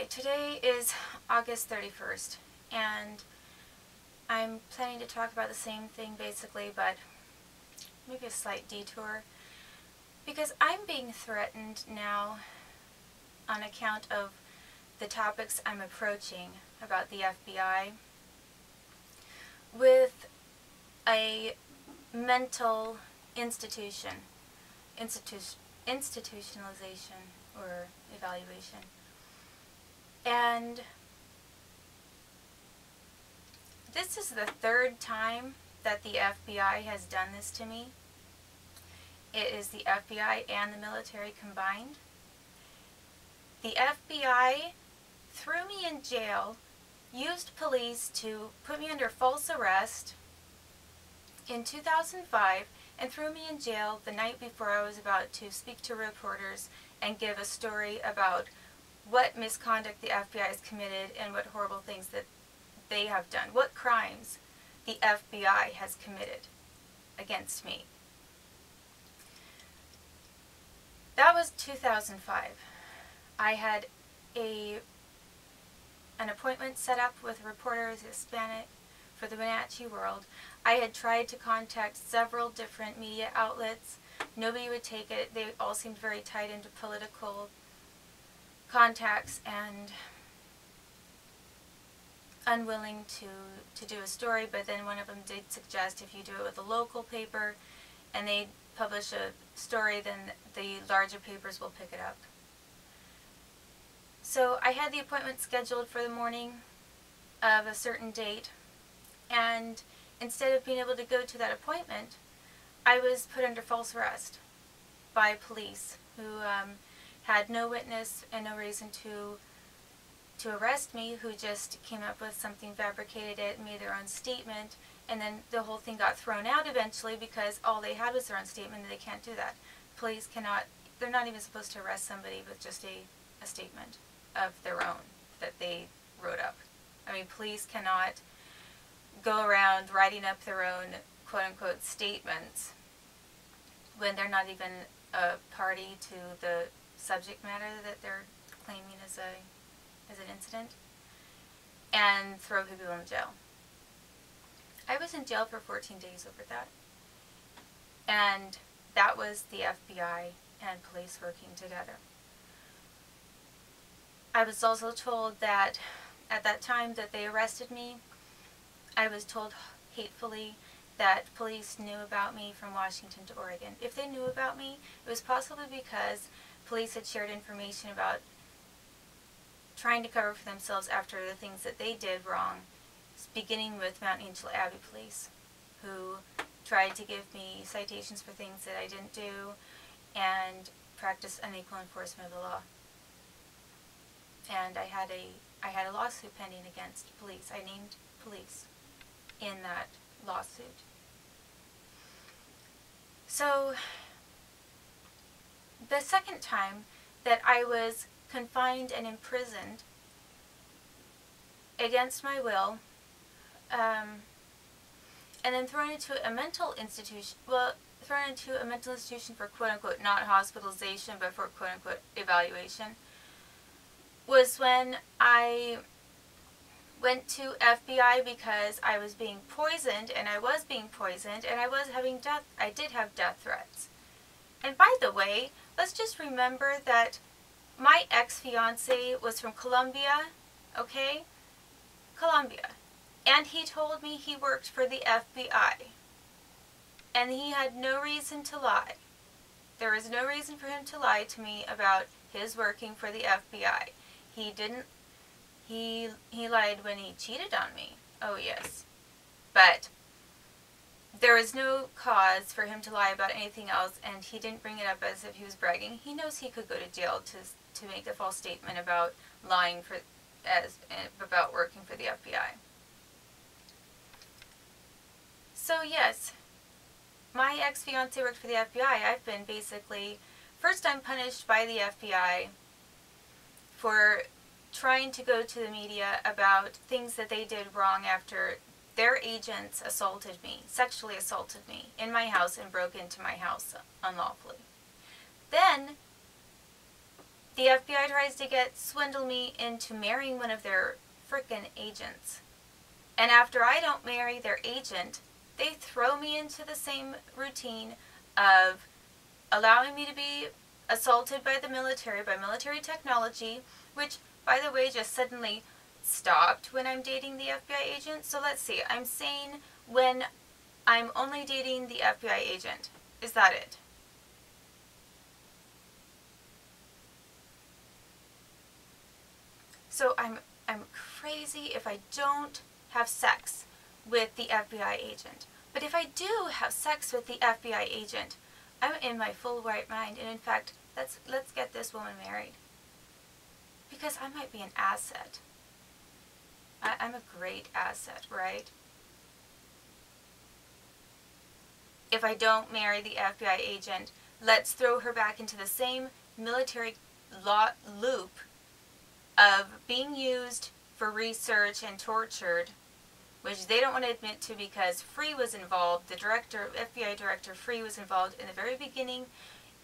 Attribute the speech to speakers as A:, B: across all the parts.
A: Hi, today is August 31st, and I'm planning to talk about the same thing basically, but maybe a slight detour, because I'm being threatened now on account of the topics I'm approaching about the FBI with a mental institutionalization or evaluation. And this is the third time that the FBI has done this to me. It is the FBI and the military combined. The FBI threw me in jail, used police to put me under false arrest in 2005, and threw me in jail the night before I was about to speak to reporters and give a story about what misconduct the FBI has committed and what horrible things that they have done, what crimes the FBI has committed against me. That was 2005. I had an appointment set up with reporters Hispanic for the Wenatchee World. I had tried to contact several different media outlets. Nobody would take it. They all seemed very tied into political contacts and unwilling to do a story, but then one of them did suggest if you do it with a local paper and they publish a story, then the larger papers will pick it up. So I had the appointment scheduled for the morning of a certain date, and instead of being able to go to that appointment, I was put under false arrest by police who had no witness and no reason to arrest me, who just came up with something, fabricated it, made their own statement, and then the whole thing got thrown out eventually because all they had was their own statement, and they can't do that. Police cannot, they're not even supposed to arrest somebody with just a statement of their own that they wrote up. I mean, police cannot go around writing up their own quote-unquote statements when they're not even a party to the subject matter that they're claiming as an incident, and throw people in jail. I was in jail for 14 days over that, and that was the FBI and police working together. I was also told that at that time that they arrested me, I was told hatefully that police knew about me from Washington to Oregon. If they knew about me, it was possibly because police had shared information about trying to cover for themselves after the things that they did wrong, beginning with Mount Angel Abbey police, who tried to give me citations for things that I didn't do and practice unequal enforcement of the law. And I had a lawsuit pending against police. I named police in that lawsuit. So the second time that I was confined and imprisoned against my will, and then thrown into a mental institution, for quote-unquote not hospitalization but for quote-unquote evaluation, was when I went to FBI because I was being poisoned, and I did have death threats. And by the way, let's just remember that my ex-fiance was from Colombia, okay? Colombia. And he told me he worked for the FBI. And he had no reason to lie. There was no reason for him to lie to me about his working for the FBI. He didn't. He lied when he cheated on me. Oh, yes. But there was no cause for him to lie about anything else, and he didn't bring it up as if he was bragging. He knows he could go to jail to make a false statement about lying about working for the FBI. So yes, my ex-fiance worked for the FBI. I've been basically, first I'm punished by the FBI for trying to go to the media about things that they did wrong after their agents assaulted me, sexually assaulted me in my house and broke into my house unlawfully. Then The FBI tries to swindle me into marrying one of their frickin' agents. And after I don't marry their agent, they throw me into the same routine of allowing me to be assaulted by the military, by military technology, which, by the way, just suddenly stopped when I'm dating the FBI agent. So let's see, I'm sane when I'm only dating the FBI agent. Is that it? So I'm crazy if I don't have sex with the FBI agent. But if I do have sex with the FBI agent, I'm in my full right mind. And in fact, let's get this woman married. Because I might be an asset. I'm a great asset, right? If I don't marry the FBI agent, let's throw her back into the same military loop of being used for research and tortured, which they don't want to admit to because Free was involved. The director, FBI director Free, was involved in the very beginning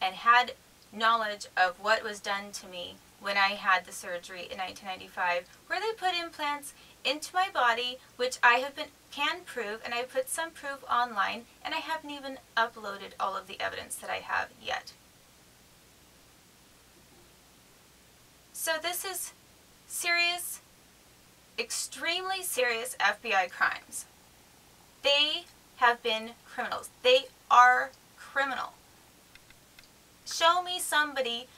A: and had knowledge of what was done to me when I had the surgery in 1995, where they put implants into my body, which I can prove, and I put some proof online, and I haven't even uploaded all of the evidence that I have yet. So this is serious, extremely serious FBI crimes. They have been criminals. They are criminal. Show me somebody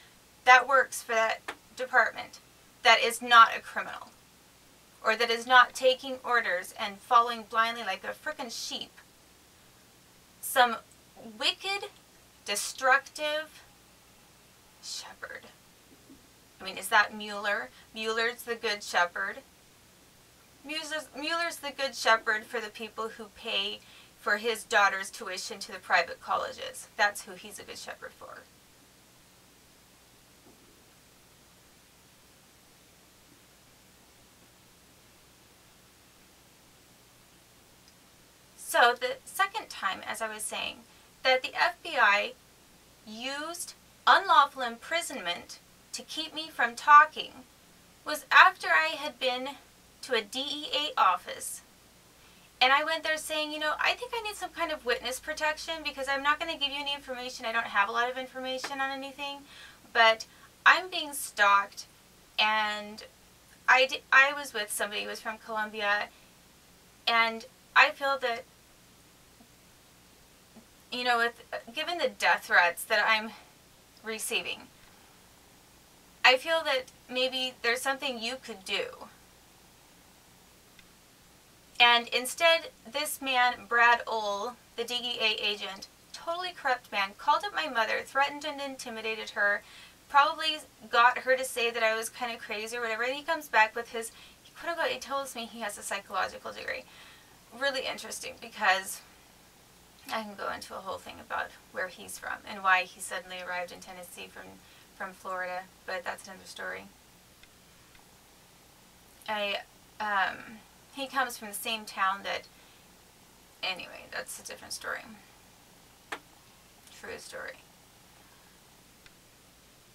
A: that works for that department that is not a criminal, or that is not taking orders and following blindly like a frickin' sheep. Some wicked, destructive shepherd. I mean, is that Mueller? Mueller's the good shepherd. Mueller's the good shepherd for the people who pay for his daughter's tuition to the private colleges. That's who he's a good shepherd for. So the second time, as I was saying, that the FBI used unlawful imprisonment to keep me from talking was after I had been to a DEA office. And I went there saying, you know, I think I need some kind of witness protection because I'm not going to give you any information. I don't have a lot of information on anything, but I'm being stalked. And I was with somebody who was from Colombia, and I feel that, you know, given the death threats that I'm receiving, I feel that maybe there's something you could do. And instead, this man, Brad Ohl, the DEA agent, totally corrupt man, called up my mother, threatened and intimidated her, probably got her to say that I was kind of crazy or whatever, and he comes back with his, he tells me he has a psychological degree. Really interesting, because I can go into a whole thing about where he's from and why he suddenly arrived in Tennessee from Florida, but that's another story. He comes from the same town that, anyway, that's a different story. True story.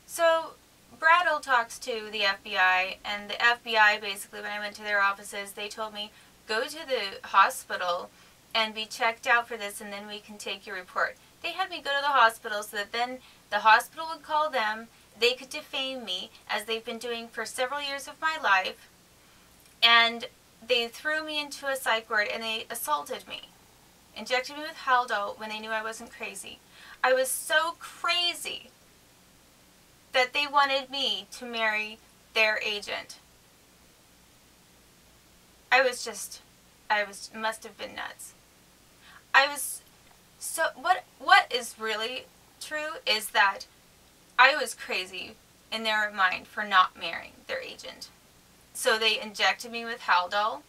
A: So Brad Ohl talks to the FBI, and the FBI basically, when I went to their offices, they told me, go to the hospital and be checked out for this, and then we can take your report. They had me go to the hospital so that then the hospital would call them, they could defame me, as they've been doing for several years of my life, and they threw me into a psych ward and they assaulted me. Injected me with Haldol when they knew I wasn't crazy. I was so crazy that they wanted me to marry their agent. Must have been nuts. What is really true is that I was crazy in their mind for not marrying their agent. So they injected me with Haldol.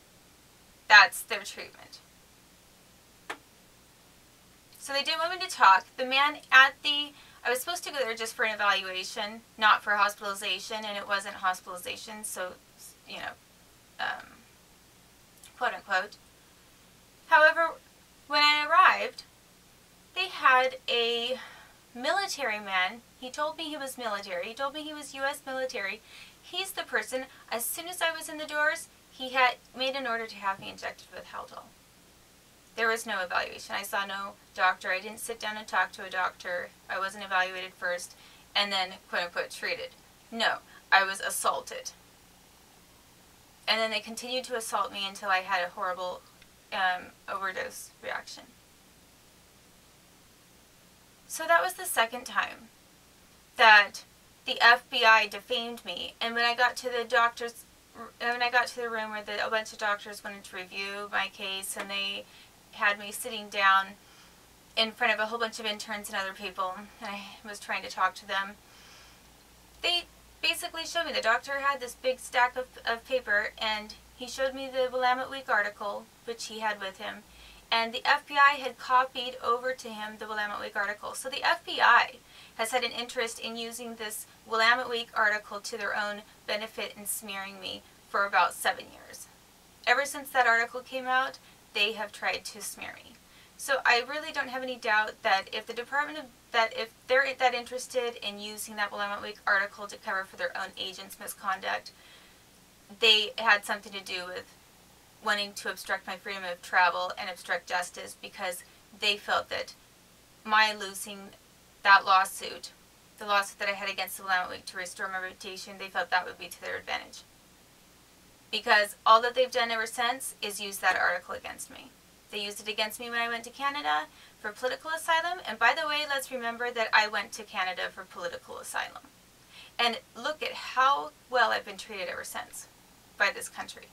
A: That's their treatment. So they didn't want me to talk. The man I was supposed to go there just for an evaluation, not for hospitalization, and it wasn't hospitalization, so, you know, quote unquote. However, when I arrived, they had a military man. He told me he was military. He told me he was U.S. military. He's the person, as soon as I was in the doors, he had made an order to have me injected with Haldol. There was no evaluation. I saw no doctor. I didn't sit down and talk to a doctor. I wasn't evaluated first and then, quote-unquote, treated. No, I was assaulted. And then they continued to assault me until I had a horrible overdose reaction. So that was the second time that the FBI defamed me. And when I got to the doctor's, when I got to the room where a bunch of doctors wanted to review my case, and they had me sitting down in front of a whole bunch of interns and other people, and I was trying to talk to them, they basically showed me, the doctor had this big stack of paper, and he showed me the Willamette Week article, which he had with him, and the FBI had copied over to him the Willamette Week article. So the FBI has had an interest in using this Willamette Week article to their own benefit and smearing me for about 7 years. Ever since that article came out, they have tried to smear me. So I really don't have any doubt that if the Department of if they're that interested in using that Willamette Week article to cover for their own agents' misconduct, they had something to do with wanting to obstruct my freedom of travel and obstruct justice, because they felt that my losing that lawsuit, the lawsuit that I had against the Willamette Week to restore my reputation, they felt that would be to their advantage. Because all that they've done ever since is use that article against me. They used it against me when I went to Canada for political asylum. And by the way, let's remember that I went to Canada for political asylum. And look at how well I've been treated ever since by this country.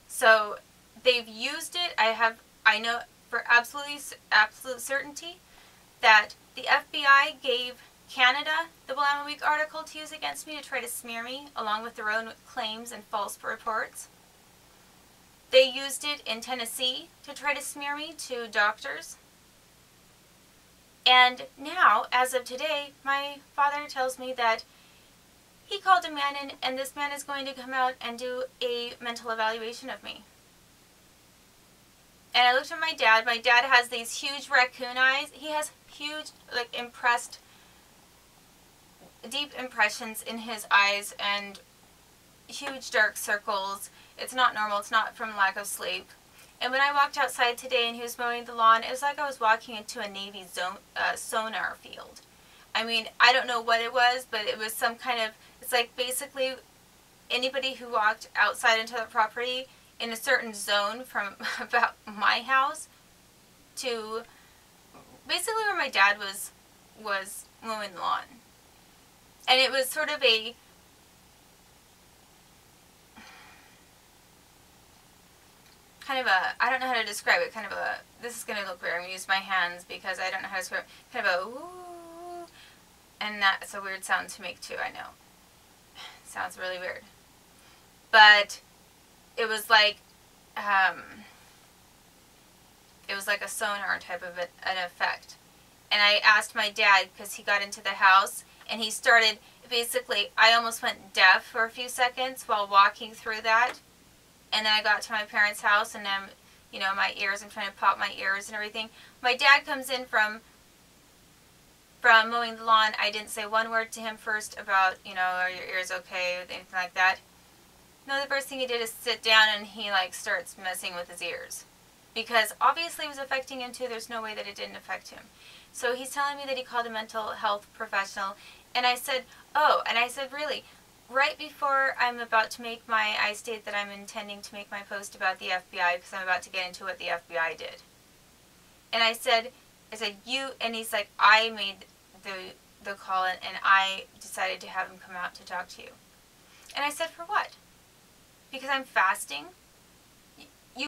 A: So they've used it. I know for absolute certainty that the FBI gave Canada the Willamette Week article to use against me to try to smear me, along with their own claims and false reports. They used it in Tennessee to try to smear me to doctors. And now, as of today, my father tells me that he called a man in, and this man is going to come out and do a mental evaluation of me. And I looked at my dad. My dad has these huge raccoon eyes. He has huge, like, deep impressions in his eyes and huge dark circles. It's not normal. It's not from lack of sleep. And when I walked outside today and he was mowing the lawn, it was like I was walking into a Navy sonar field. I mean, I don't know what it was, but it was some kind of, it's like basically anybody who walked outside into the property in a certain zone from about my house to basically where my dad was mowing the lawn. And it was sort of a kind of a, I don't know how to describe it, kind of a, this is going to look weird, I'm going to use my hands because I don't know how to describe it, kind of a ooh, and that's a weird sound to make too, I know. Sounds really weird. But it was like a sonar type of an effect. And I asked my dad, because he got into the house, and he started, basically, I almost went deaf for a few seconds while walking through that. And then I got to my parents' house, and then, you know, my ears, I'm trying to pop my ears and everything. My dad comes in from mowing the lawn. I didn't say one word to him first about, you know, are your ears okay, or anything like that. No, the first thing he did is sit down, and he, like, starts messing with his ears. Because obviously it was affecting him too. There's no way that it didn't affect him. So he's telling me that he called a mental health professional. And I said, oh, and I said, really? Right before I'm about to make I state that I'm intending to make my post about the FBI, because I'm about to get into what the FBI did. And I said, you, and he's like, I made the call, and I decided to have him come out to talk to you. And I said, for what? Because I'm fasting